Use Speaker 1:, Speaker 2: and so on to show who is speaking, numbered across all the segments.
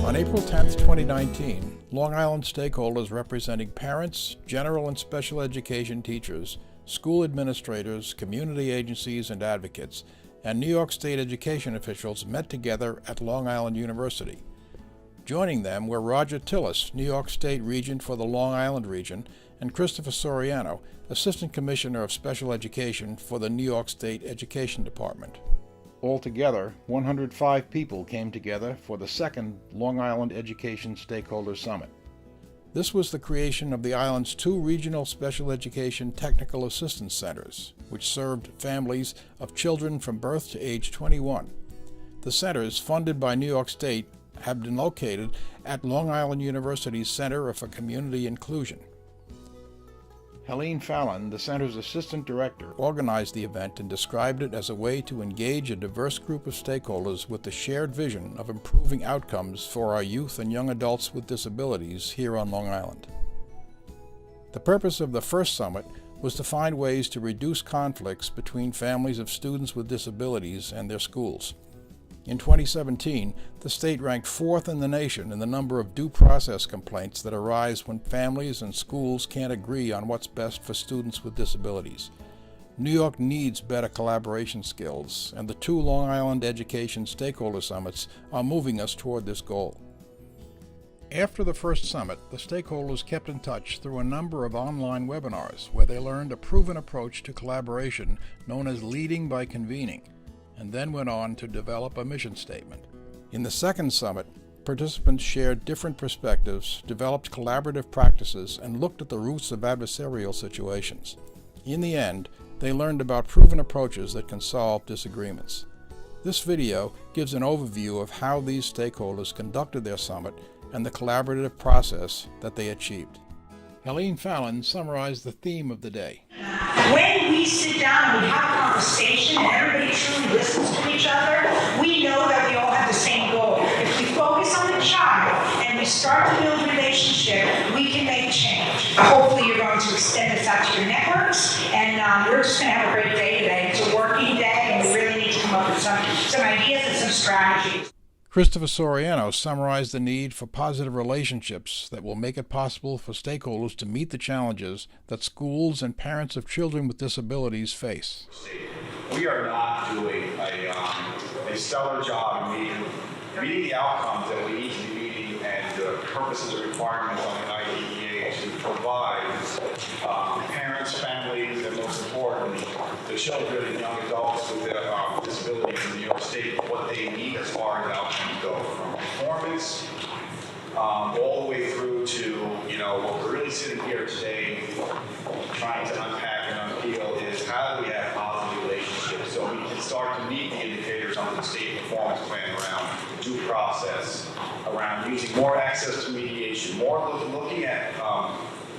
Speaker 1: On April 10, 2019, Long Island stakeholders representing parents, general and special education teachers, school administrators, community agencies and advocates, and New York State education officials met together at Long Island University. Joining them were Roger Tillis, New York State Regent for the Long Island region, and Christopher Soriano, Assistant Commissioner of Special Education for the New York State Education Department. Altogether, 105 people came together for the second Long Island Education Stakeholder Summit. This was the creation of the island's 2 regional special education technical assistance centers, which served families of children from birth to age 21. The centers, funded by New York State, have been located at Long Island University's Center for Community Inclusion. Helene Fallon, the center's assistant director, organized the event and described it as a way to engage a diverse group of stakeholders with the shared vision of improving outcomes for our youth and young adults with disabilities here on Long Island. The purpose of the first summit was to find ways to reduce conflicts between families of students with disabilities and their schools. In 2017, the state ranked 4th in the nation in the number of due process complaints that arise when families and schools can't agree on what's best for students with disabilities. New York needs better collaboration skills, and the 2 Long Island Education Stakeholder Summits are moving us toward this goal. After the first summit, the stakeholders kept in touch through a number of online webinars where they learned a proven approach to collaboration known as leading by convening, and then went on to develop a mission statement. In the second summit, participants shared different perspectives, developed collaborative practices, and looked at the roots of adversarial situations. In the end, they learned about proven approaches that can solve disagreements. This video gives an overview of how these stakeholders conducted their summit and the collaborative process that they achieved. Helene Fallon summarized the theme of the day.
Speaker 2: When we sit down and we have a conversation and everybody truly listens to each other, we know that we all have the same goal. If we focus on the child and we start to build a relationship, we can make change. Hopefully you're going to extend this out to your networks, and we're just going to have a great day today. It's a working day, and we really need to come up with some ideas and some strategies.
Speaker 1: Christopher Soriano summarized the need for positive relationships that will make it possible for stakeholders to meet the challenges that schools and parents of children with disabilities face.
Speaker 3: We are not doing a stellar job in meeting the outcomes that we need to be meeting and the purposes and requirements on the IDEA to provide parents, families, and most importantly, the children and young adults with disabilities in New York State what they need as far as outcomes go, from performance all the way through to what we're really sitting here today trying to unpack and unpeel is how do we have positive relationships so we can start to meet the indicators on the state performance plan around due process, around using more access to mediation, more looking at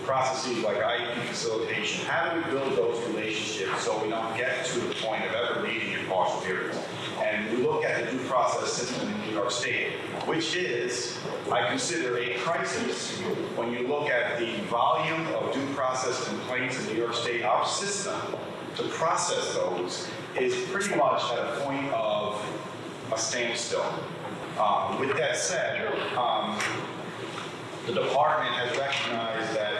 Speaker 3: processes like IEP facilitation. How do we build those relationships so we don't get to the point of ever needing impartial hearings? And we look at the due process system in New York State, which is, I consider, a crisis. When you look at the volume of due process complaints in New York State, our system to process those is pretty much at a point of a standstill. With that said, the department has recognized that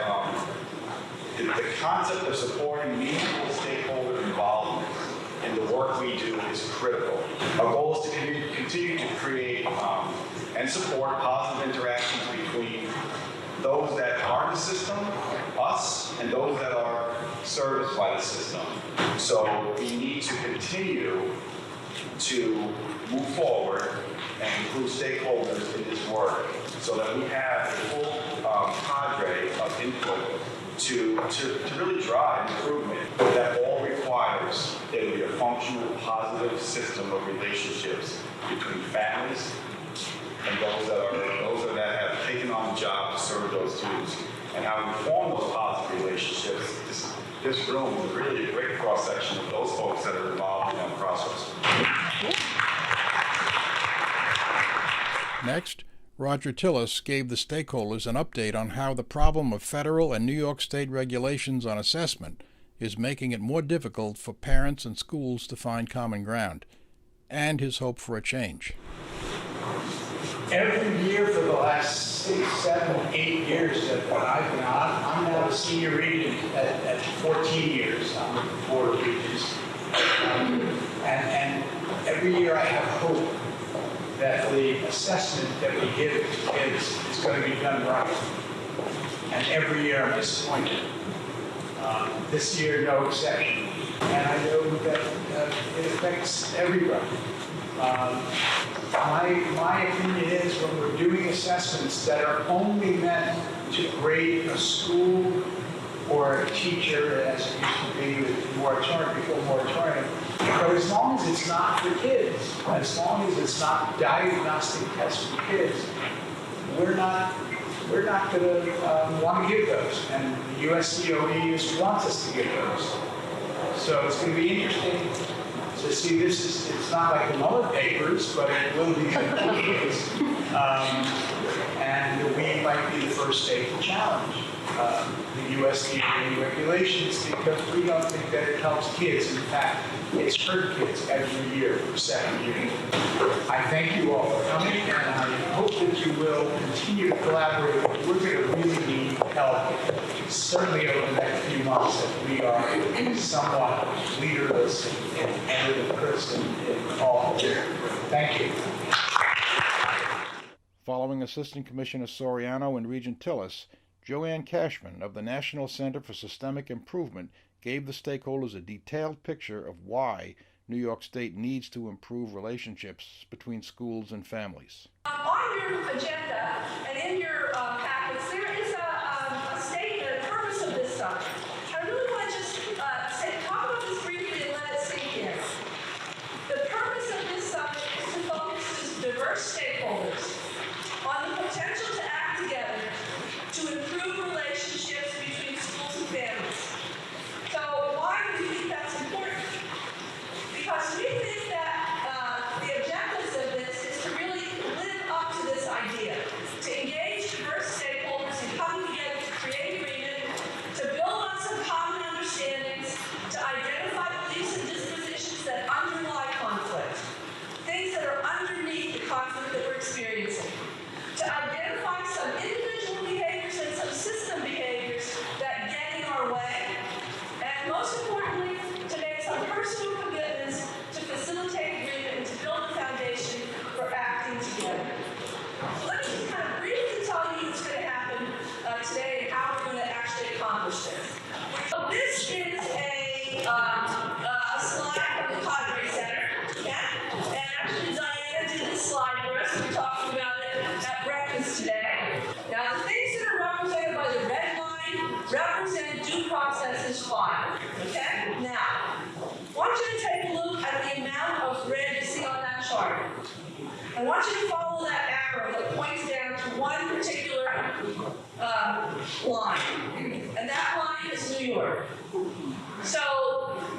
Speaker 3: the concept of supporting meaningful stakeholder involvement in the work we do is critical. Our goal is to continue to create and support positive interactions between those that are in the system, us, and those that are serviced by the system. So we need to continue to move forward and include stakeholders in this work so that we have a full cadre of input to really drive improvement. But that all requires there to be a functional, positive system of relationships between families and those that have taken on the job to serve those students. And how we form those positive relationships, this room is really a great cross-section of those folks that are involved in that process.
Speaker 1: Next, Roger Tillis gave the stakeholders an update on how the problem of federal and New York State regulations on assessment is making it more difficult for parents and schools to find common ground, and his hope for a change.
Speaker 4: every year for the last 6, 7, 8 years that I've been on, I'm now the senior regent at 14 years on the Board of Regents. And every year I have hope that the assessment that we give to kids is going to be done right. And every year I'm disappointed. This year, no exception. And I know that it affects everybody. My opinion is when we're doing assessments that are only meant to grade a school or a teacher, as it used to be with moratorium, before moratorium, but as long as it's not for kids, as long as it's not diagnostic tests for kids, we're not going to want to give those, and the USDOE wants us to give those. So it's going to be interesting to see this. It's not like the Mullen papers, but it will be like the kids. And we might be the first state to challenge the USDA regulations because we don't think that it helps kids. In fact, it's hurt kids every year for 7 years. I thank you all for coming, and I hope that you will continue to collaborate. We're going to really need help, certainly over the next few months, if we are somewhat leaderless and with Chris and all. Thank you.
Speaker 1: Following Assistant Commissioner Soriano and Regent Tillis, Joanne Cashman of the National Center for Systemic Improvement gave the stakeholders a detailed picture of why New York State needs to improve relationships between schools and families.
Speaker 5: On your agenda and in your packets, there is a statement, a purpose of this summit. I really want to just talk about this briefly and let it sink in. The purpose of this summit is to focus diverse stakeholders on the potential to act together to improve relationships between schools and families. So why do we think that's important? Because we think that the objectives of this is to really live up to this idea, to engage diverse stakeholders and come together to create agreement, to build on some common understandings, to identify beliefs and dispositions that underlie conflict, things that are underneath the conflict that we're experiencing, to identify some individual behaviors and some system behaviors that get in our way, and most importantly, to make some personal commitments to facilitate agreement and to build a foundation for acting together. So let me just kind of briefly tell you what's going to happen today and how we're going to actually accomplish this. So this is a slide from the Cadre Center, and actually Diana did this slide for us. We talked about it at breakfast today. Now the things that are represented by the red line represent due process is filed. Okay? Now, I want you to take a look at the amount of red you see on that chart. I want you to follow that arrow that points down to one particular line. And that line is New York. So,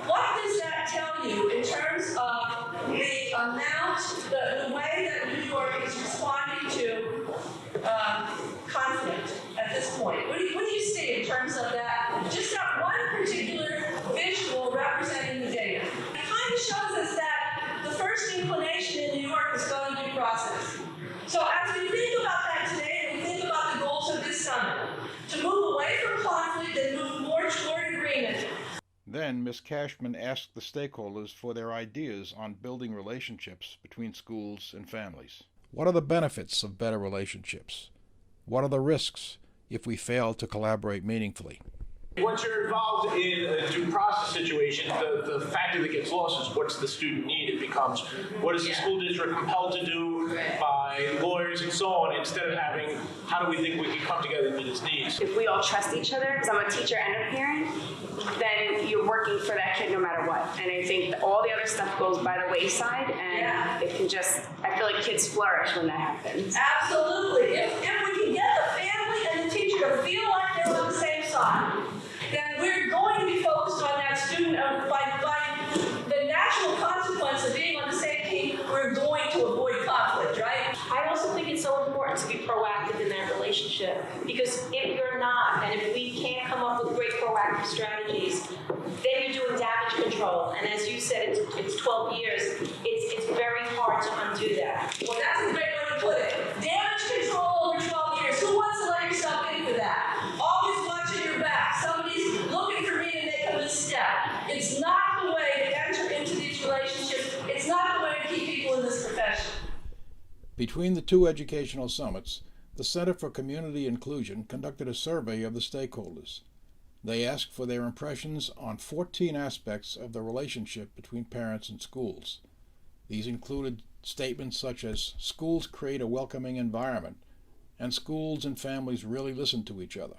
Speaker 5: what does that tell you in terms of the amount, the way that New York is responding to conflict at this point? What do you see in terms of that? Just that one particular visual representing the data. It kind of shows us that the first inclination in New York is going to be process. So as we think about that today, and we think about the goals of this summit, to move away from conflict and move more toward agreement.
Speaker 1: Then Ms. Cashman asked the stakeholders for their ideas on building relationships between schools and families. What are the benefits of better relationships? What are the risks if we fail to collaborate meaningfully?
Speaker 6: Once you're involved in a due process situation, the factor that gets lost is what's the student need. It becomes what is the school district compelled to do by lawyers and so on, instead of having how do we think we can come together and meet its needs.
Speaker 7: If we all trust each other, because I'm a teacher and a parent, then you're working for that kid no matter what. And I think that all the other stuff goes by the wayside, and it can just, I feel like kids flourish when that happens.
Speaker 5: Absolutely. If we can get the family and the teacher to feel like they're on the same side, then we're going to be focused on that student. By the natural consequence of being on the same team, we're going to avoid conflict, right?
Speaker 8: I also think it's so important to be proactive in that relationship, because if you're not, and if we can't come up with great proactive strategies, then you're doing damage control. And as you said, it's 12 years. It's very hard to undo that.
Speaker 5: Well, that's a great way to put it. Damage control over 12 years. Who wants to let yourself in for that? Always watching your back. Somebody's looking for me to make a misstep. It's not the way to enter into these relationships. It's not the way to keep people in this profession.
Speaker 1: Between the two educational summits, the Center for Community Inclusion conducted a survey of the stakeholders. They asked for their impressions on 14 aspects of the relationship between parents and schools. These included statements such as, schools create a welcoming environment, and schools and families really listen to each other.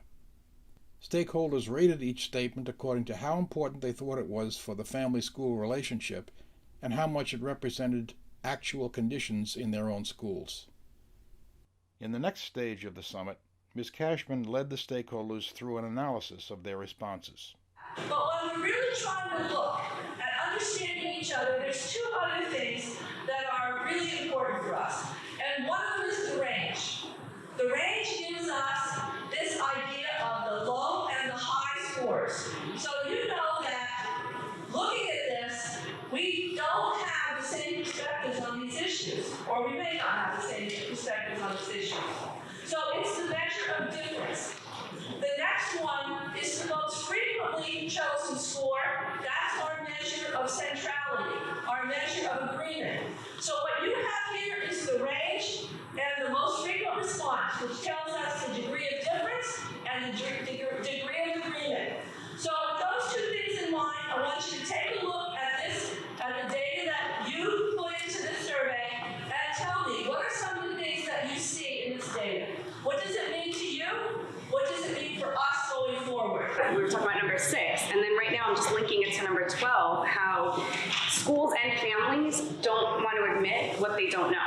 Speaker 1: Stakeholders rated each statement according to how important they thought it was for the family-school relationship and how much it represented actual conditions in their own schools. In the next stage of the summit, Ms. Cashman led the stakeholders through an analysis of their responses.
Speaker 5: But when we're really trying to look at understanding each other, there's two other things that are really important for us. And one of them is the range. The range gives us this idea of the low and the high scores. So you know that looking at this, we don't have the same perspectives on these issues, or we may not have the same perspectives on these issues. So it's the measure of difference. The next one is the most frequently chosen score. That's our measure of centrality, our measure of agreement. So what you have here is the range and the most frequent response, which tells us the degree of difference and the degree of agreement. So with those two things in mind, I want you to take a look at this, at the data that you put into this survey, and tell me, what are some of the things that you see in this data? What does it mean to you? What does it mean for us going forward?
Speaker 7: We were talking about number 6, and then right now I'm just linking it to number 12, how schools and families don't want to admit what they don't know.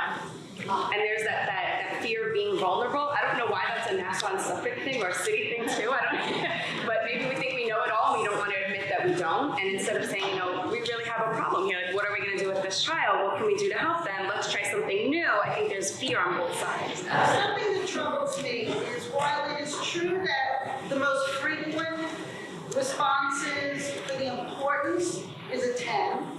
Speaker 7: And there's that fear of being vulnerable. I don't know why that's a Nassau and Suffolk thing or a city thing too. I don't. But maybe we think we know it all and we don't want to admit that we don't. And instead of saying, we really have a problem here, like what are we going to do with this child? What can we do to help them? Let's try something new. I think there's fear on both sides.
Speaker 9: Something that troubles me is while it is true that the most frequent responses for the importance is a 10,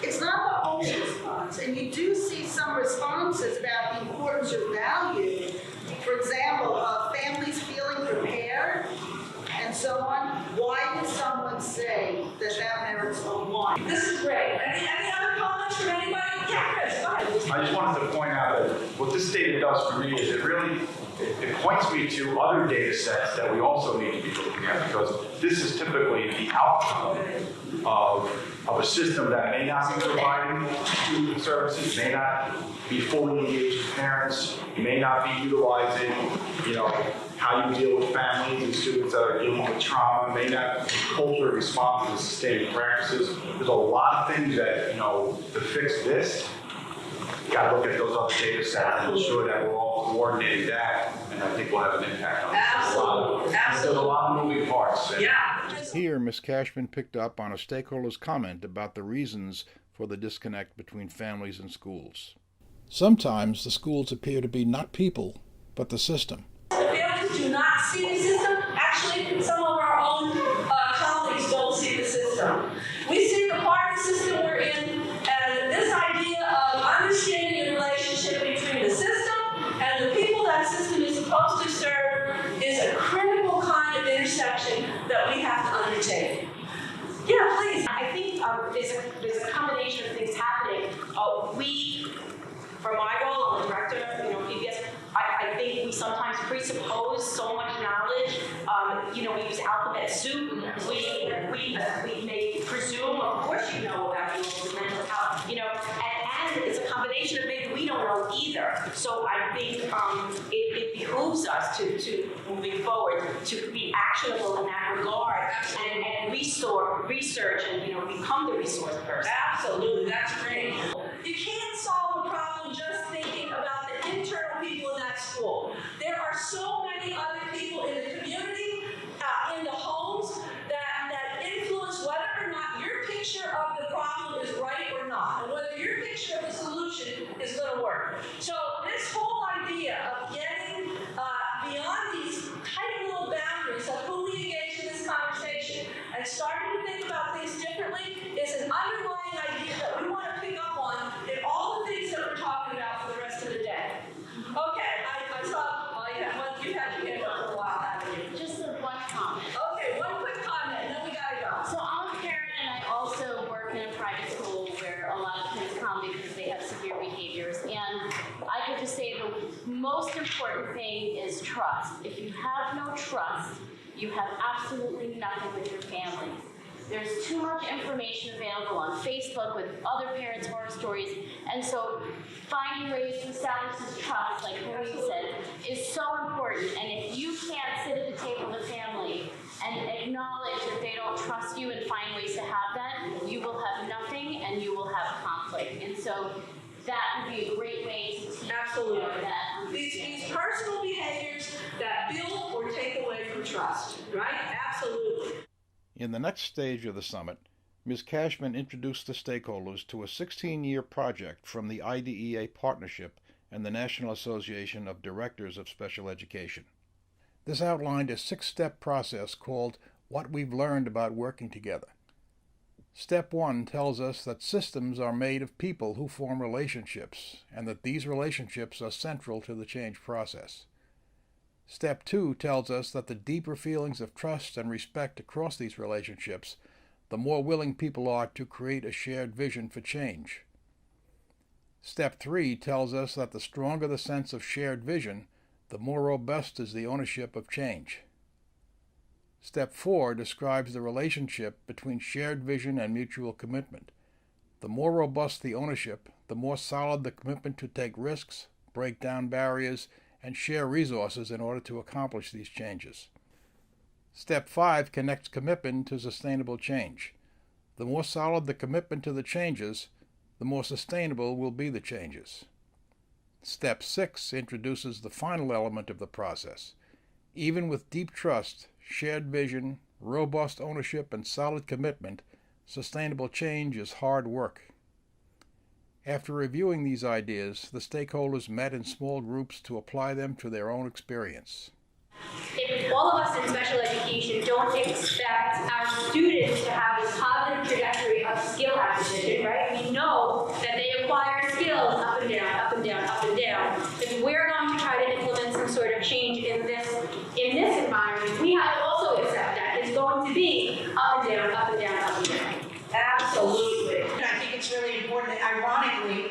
Speaker 9: it's not the whole response. And you do see some responses about the importance or value. For example, families feeling prepared and so on. Why would someone say that merits a 1?
Speaker 5: This is great. Any other comments from anybody? Yeah, Chris, go ahead.
Speaker 3: I just wanted to point out that what this data does for me is it points me to other data sets that we also need to be looking at, because this is typically the outcome of a system that may not be providing student services, may not be fully engaged with parents, may not be utilizing, how you deal with families and students that are dealing with trauma, may not culturally respond to sustaining practices. There's a lot of things that, to fix this, you got to look at those other data sets and ensure that we're all coordinating that, and I think we'll have an impact on it.
Speaker 5: Absolutely.
Speaker 3: There's a lot of moving parts.
Speaker 5: Yeah.
Speaker 1: Here, Ms. Cashman picked up on a stakeholder's comment about the reasons for the disconnect between families and schools. Sometimes the schools appear to be not people, but the system.
Speaker 5: The families do not see the system. Actually, some of our own colleagues don't see the system. We see the part of the system we're in, and this idea of understanding the relationship between the system and the people that system is supposed to serve is a critical kind of intersection that we have to undertake. Yeah, please.
Speaker 8: I think there's a combination of things happening. For my role, I'm the director, PBS, I think we sometimes presuppose so much knowledge. We use alphabet soup. We may presume, of course you know about people's mental health, and it's a combination of maybe we don't know either. So I think it behooves us to moving forward to be actionable in that regard and research and become the resource person.
Speaker 5: Absolutely, that's great. You can't solve a problem just thinking about the internal people in that school. There are so many other people in the community, in the homes, that influence whether or not your picture of the problem is right or not, and whether your picture of the solution is going to work. So this whole idea of getting beyond these tight little boundaries of who we engage in this conversation and starting to think about things differently is an underlying idea that we want to pick up on in all the things that we're talking about for the rest of the day.
Speaker 10: important thing is trust. If you have no trust, you have absolutely nothing with your family. There's too much information available on Facebook with other parents' horror stories, and so finding ways to establish this trust, like Marie said, is so important. And if you can't sit at the table with family and acknowledge that they don't trust you and find ways to have that, you will have nothing and you will have conflict. And so that would be a great way to teach that.
Speaker 5: These personal behaviors that build or take away from trust, right? Absolutely.
Speaker 1: In the next stage of the summit, Ms. Cashman introduced the stakeholders to a 16-year project from the IDEA Partnership and the National Association of Directors of Special Education. This outlined a 6-step process called What We've Learned About Working Together. Step 1 tells us that systems are made of people who form relationships, and that these relationships are central to the change process. Step 2 tells us that the deeper feelings of trust and respect across these relationships, the more willing people are to create a shared vision for change. Step 3 tells us that the stronger the sense of shared vision, the more robust is the ownership of change. Step 4 describes the relationship between shared vision and mutual commitment. The more robust the ownership, the more solid the commitment to take risks, break down barriers, and share resources in order to accomplish these changes. Step 5 connects commitment to sustainable change. The more solid the commitment to the changes, the more sustainable will be the changes. Step 6 introduces the final element of the process. Even with deep trust, shared vision, robust ownership, and solid commitment, sustainable change is hard work. After reviewing these ideas, the stakeholders met in small groups to apply them to their own experience.
Speaker 8: If all of us in special education don't expect our students to have this positive trajectory of skill acquisition, right? We know that they acquire skills up and down, up and down, up and down. If we're going to try to implement some sort of change in this environment, we have to also accept that it's going to be up and down, up and down, up and down. Absolutely.
Speaker 2: And I think it's really important that, ironically,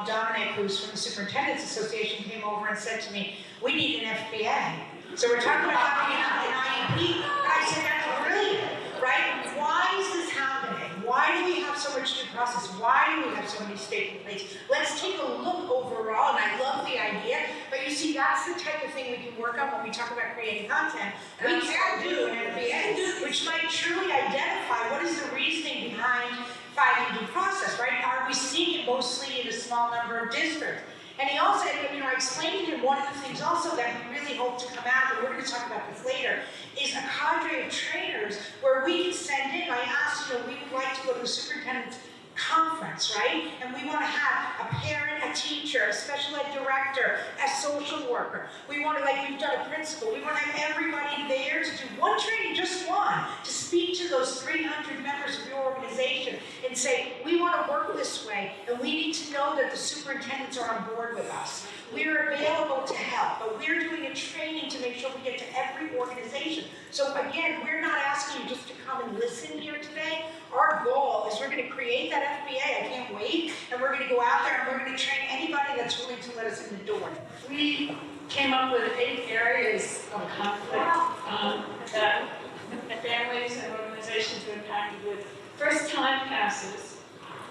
Speaker 2: Dominic, who's from the Superintendent's Association, came over and said to me, we need an FBA. So we're talking about having an IEP, and I said, that's brilliant, right? Why is this happening? Why do we have so much due process? Why do we have so many state complaints? Let's take a look overall, and I love the idea, but you see, that's the type of thing we can work on when we talk about creating content. We can do an FBA, which might truly identify what is the reasoning behind fighting due process, right? Are we seeing it mostly in a small number of districts? And he also, I explained to him one of the things also that we really hope to come out, and we're going to talk about this later, is a cadre of trainers where we can send in. I asked, we would like to go to the superintendent's conference, right? And we want to have a parent, a teacher, a special ed director, a social worker. We want to, we've done a principal, we want to have everybody there to do one training, just one, to speak to those 300 members of your organization and say, we want to work this way, and we need to know that the superintendents are on board with us. We're available to help, but we're doing a training to make sure we get to every organization. So again, we're not asking you just to come and listen here today. Our goal is we're going to create that FBA, I can't wait, and we're going to go out there and we're going to train anybody that's willing to let us in the door.
Speaker 11: We came up with 8 areas of conflict that families and organizations are impacted with. First, time passes.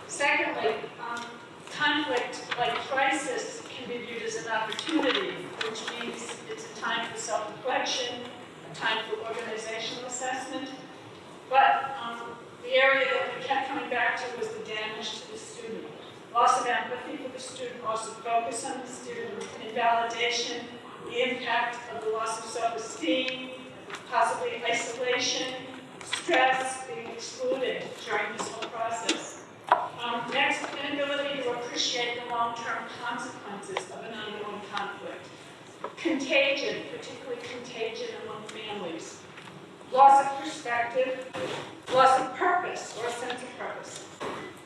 Speaker 11: Secondly, conflict, like crisis, can be viewed as an opportunity, which means it's a time for self-reflection, a time for organizational assessment. But the area that we kept coming back to was the damage to the student. Loss of empathy for the student, loss of focus on the student, invalidation, the impact of the loss of self-esteem, possibly isolation, stress, being excluded during this whole process. Next, inability to appreciate the long-term consequences of an ongoing conflict. Contagion, particularly contagion among families. Loss of perspective, loss of purpose, or a sense of purpose.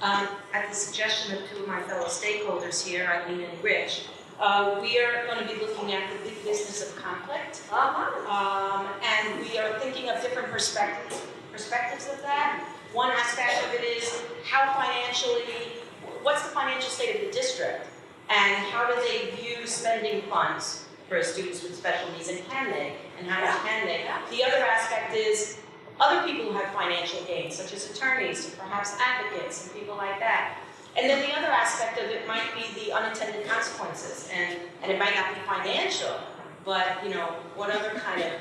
Speaker 12: At the suggestion of 2 of my fellow stakeholders here, Eileen and Rich, we are going to be looking at the big business of conflict. And we are thinking of different perspectives of that. One aspect of it is what's the financial state of the district, and how do they view spending funds? for students with special needs, and can they? And how much can they? The other aspect is other people who have financial gain, such as attorneys, and perhaps advocates, and people like that. And then the other aspect of it might be the unintended consequences, and it might not be financial, but what other kind of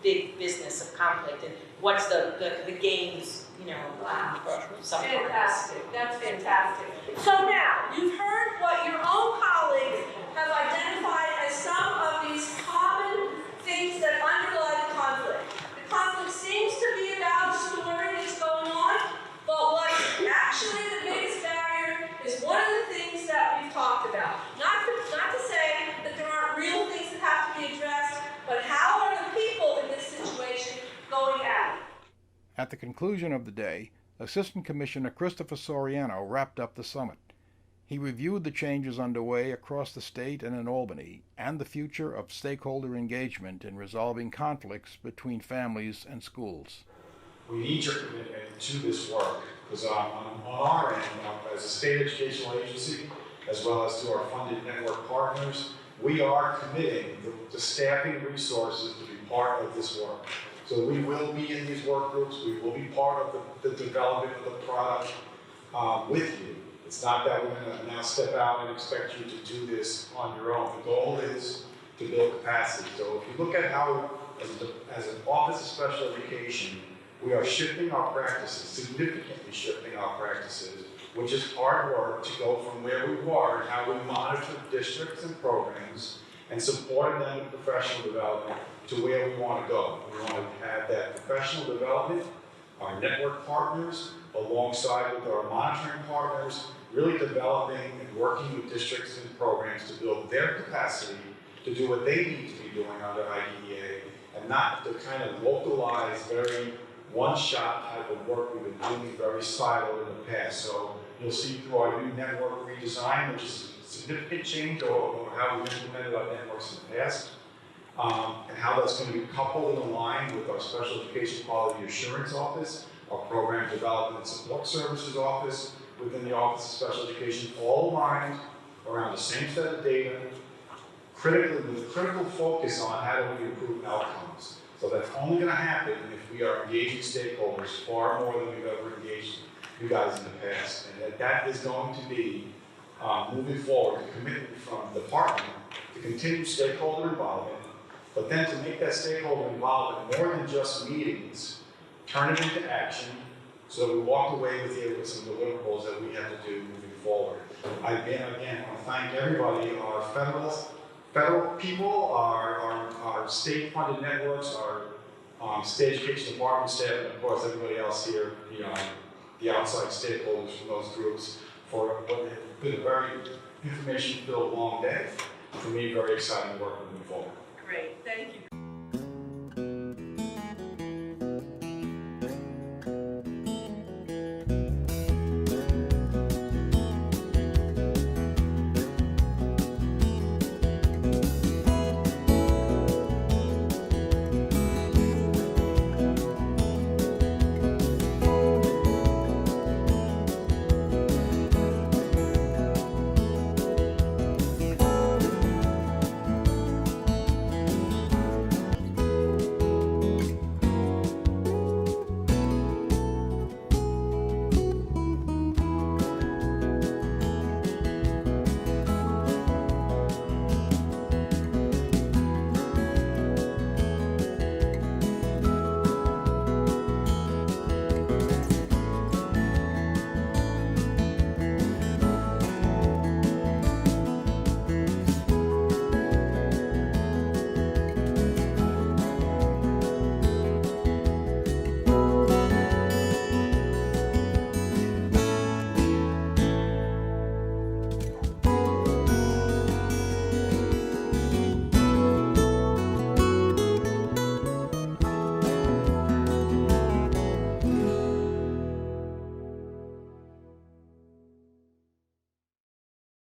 Speaker 12: big business of conflict, and what's the gains, for some purpose.
Speaker 5: Fantastic, that's fantastic. So now, you've heard what your own colleagues have identified as some of these common things that underlie the conflict. The conflict seems to be about a story that's going on, but what's actually the biggest barrier is one of the things that we've talked about. Not to say that there aren't real things that have to be addressed, but how are the people in this situation going at it?
Speaker 1: At the conclusion of the day, Assistant Commissioner Christopher Soriano wrapped up the summit. He reviewed the changes underway across the state and in Albany, and the future of stakeholder engagement in resolving conflicts between families and schools.
Speaker 3: We need your commitment to this work, because on our end, as a state educational agency, as well as to our funded network partners, we are committing the staffing resources to be part of this work. So we will be in these work groups, we will be part of the development of the product with you. It's not that we're going to now step out and expect you to do this on your own. The goal is to build capacity. So if you look at how, as an Office of Special Education, we are shifting our practices, significantly shifting our practices, which is hard work to go from where we were and how we monitor districts and programs and support them in professional development to where we want to go. We want to have that professional development, our network partners, alongside with our monitoring partners, really developing and working with districts and programs to build their capacity to do what they need to be doing under IDEA, and not the kind of localized, very one-shot type of work we've been doing, very siloed in the past. So you'll see through our new network redesign, which is a significant change over how we've implemented our networks in the past, and how that's going to be coupled and aligned with our Special Education Quality Assurance Office, our Program Development and Support Services Office within the Office of Special Education, all aligned around the same set of data, with critical focus on how do we improve outcomes. So that's only going to happen if we are engaging stakeholders far more than we've ever engaged you guys in the past. And that is going to be, moving forward, a commitment from the department to continue stakeholder involvement, but then to make that stakeholder involvement more than just meetings, turn it into action, so that we walk away with some deliverables that we have to do moving forward. I again want to thank everybody, our federal people, our state-funded networks, our state education department staff, and of course everybody else here, the outside stakeholders from those groups, for what has been a very information-filled long day. For me, very exciting work moving forward.